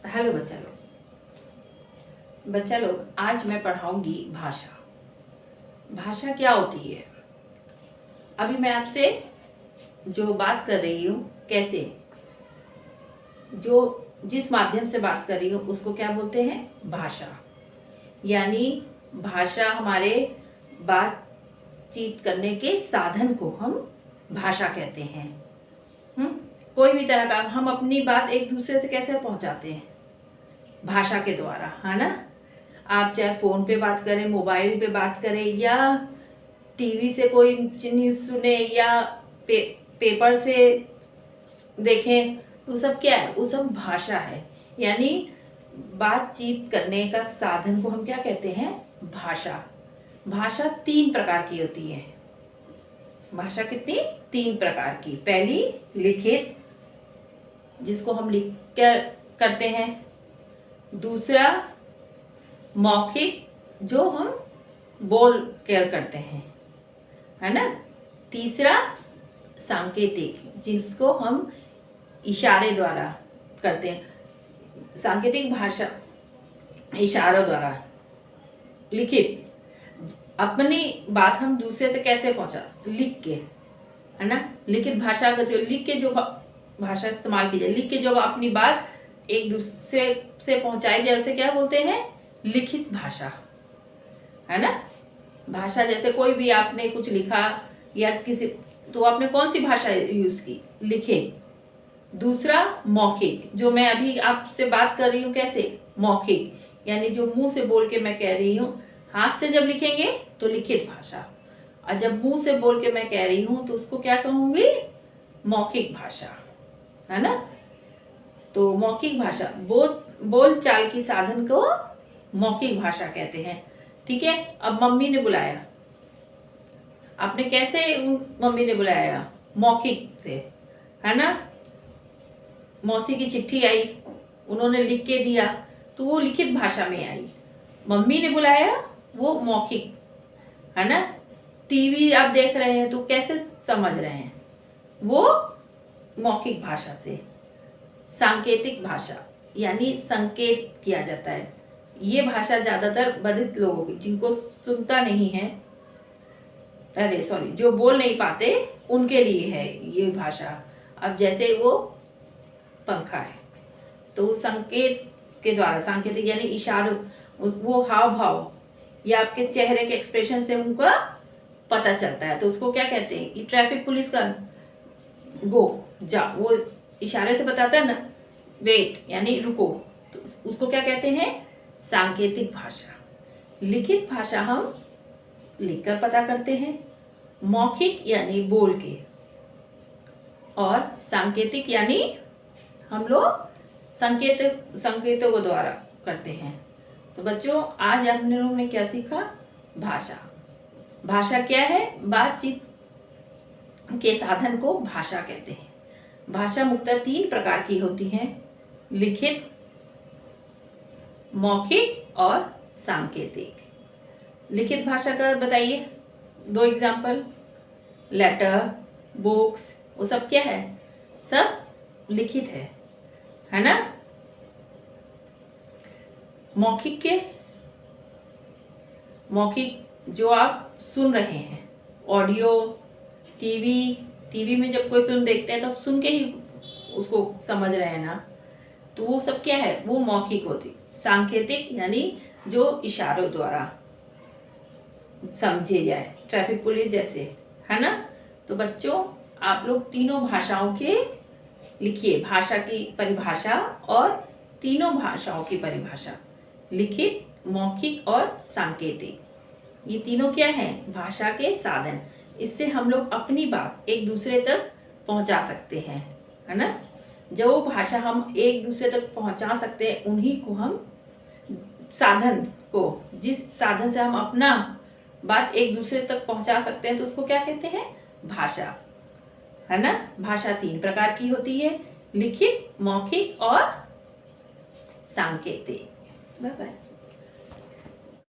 Hello बच्चा लोग आज मैं पढ़ाऊंगी भाषा। भाषा क्या होती है? अभी मैं आपसे जो बात कर रही हूँ, कैसे, जो जिस माध्यम से बात कर रही हूँ उसको क्या बोलते हैं? भाषा। यानी भाषा हमारे बातचीत करने के साधन को हम भाषा कहते हैं। कोई भी तरह का हम अपनी बात एक दूसरे से कैसे पहुंचाते हैं? भाषा के द्वारा, है ना। आप चाहे फ़ोन पे बात करें, मोबाइल पे बात करें, या टीवी से कोई न्यूज़ सुने, या पेपर से देखें, वो सब क्या है? वो सब भाषा है। यानी बातचीत करने का साधन को हम क्या कहते हैं? भाषा। भाषा 3 प्रकार की होती है। भाषा कितनी? 3 प्रकार की। पहली लिखित, जिसको हम लिख कर करते हैं। दूसरा मौखिक, जो हम बोल कर करते हैं, है ना। तीसरा सांकेतिक, जिसको हम इशारे द्वारा करते हैं। सांकेतिक भाषा इशारों द्वारा। लिखित, अपनी बात हम दूसरे से कैसे पहुंचा? लिख के, है ना। लिखित भाषा का जो लिख के जो भाषा इस्तेमाल की जाए, लिख के जो अपनी बात एक दूसरे से पहुंचाई जाए, उसे क्या बोलते हैं? लिखित भाषा, है ना। भाषा जैसे कोई भी आपने कुछ लिखा या किसी, तो आपने कौन सी भाषा यूज की? लिखित। दूसरा मौखिक, जो मैं अभी आपसे बात कर रही हूँ, कैसे? मौखिक, यानी जो मुंह से बोल के मैं कह रही हूँ। हाथ से जब लिखेंगे तो लिखित भाषा, और जब मुंह से बोल के मैं कह रही हूँ तो उसको क्या कहूंगी? मौखिक भाषा, है ना। तो मौखिक भाषा, बोल चाल की साधन को मौखिक भाषा कहते हैं। ठीक है। अब मम्मी ने बुलाया, आपने कैसे मम्मी ने बुलाया? मौखिक से, है ना। मौसी की चिट्ठी आई, उन्होंने लिख के दिया, तो वो लिखित भाषा में आई। मम्मी ने बुलाया, वो मौखिक, है ना। टीवी आप देख रहे हैं तो कैसे समझ रहे हैं? वो मौखिक भाषा से। सांकेतिक भाषा, यानी संकेत किया जाता है। ये भाषा ज्यादातर बधिर लोगों की, जिनको सुनता नहीं है, अरे सॉरी, जो बोल नहीं पाते, उनके लिए है ये भाषा। अब जैसे वो पंखा है, तो संकेत के द्वारा, सांकेतिक यानी इशारों, वो हाव भाव या आपके चेहरे के एक्सप्रेशन से उनका पता चलता है। तो उसको क्या कहते हैं? कि ट्रैफिक पुलिस का गो, जा, वो इशारे से बताता है ना, वेट यानी रुको, तो उसको क्या कहते हैं? सांकेतिक भाषा। लिखित भाषा हम लिखकर पता करते हैं, मौखिक यानी बोल के, और सांकेतिक यानी हम लोग संकेतों के द्वारा करते हैं। तो बच्चों, आज हम लोगों ने क्या सीखा? भाषा। भाषा क्या है? बातचीत के साधन को भाषा कहते हैं। भाषा मुख्यतः 3 प्रकार की होती है: लिखित, मौखिक और सांकेतिक। लिखित भाषा का बताइए 2 एग्जाम्पल। लेटर, बुक्स, वो सब क्या है? सब लिखित है ना। मौखिक के, मौखिक जो आप सुन रहे हैं, ऑडियो, टीवी में जब कोई फिल्म देखते हैं तो सुन के ही उसको समझ रहे हैं ना, तो वो सब क्या है? वो मौखिक होती। सांकेतिक यानी जो इशारों द्वारा समझे जाए, ट्रैफिक पुलिस जैसे, है ना। तो बच्चों, आप लोग तीनों भाषाओं के लिखिए, भाषा की परिभाषा और तीनों भाषाओं की परिभाषा, लिखित, मौखिक और सांकेतिक। ये तीनों क्या हैं? भाषा के साधन। इससे हम लोग अपनी बात एक दूसरे तक पहुंचा सकते हैं, है ना। जो भाषा हम एक दूसरे तक पहुंचा सकते हैं, उन्हीं को हम साधन को, जिस साधन से हम अपना बात एक दूसरे तक पहुंचा सकते हैं, तो उसको क्या कहते हैं? भाषा, है ना। भाषा 3 प्रकार की होती है: लिखित, मौखिक और सांकेतिक। Bye bye.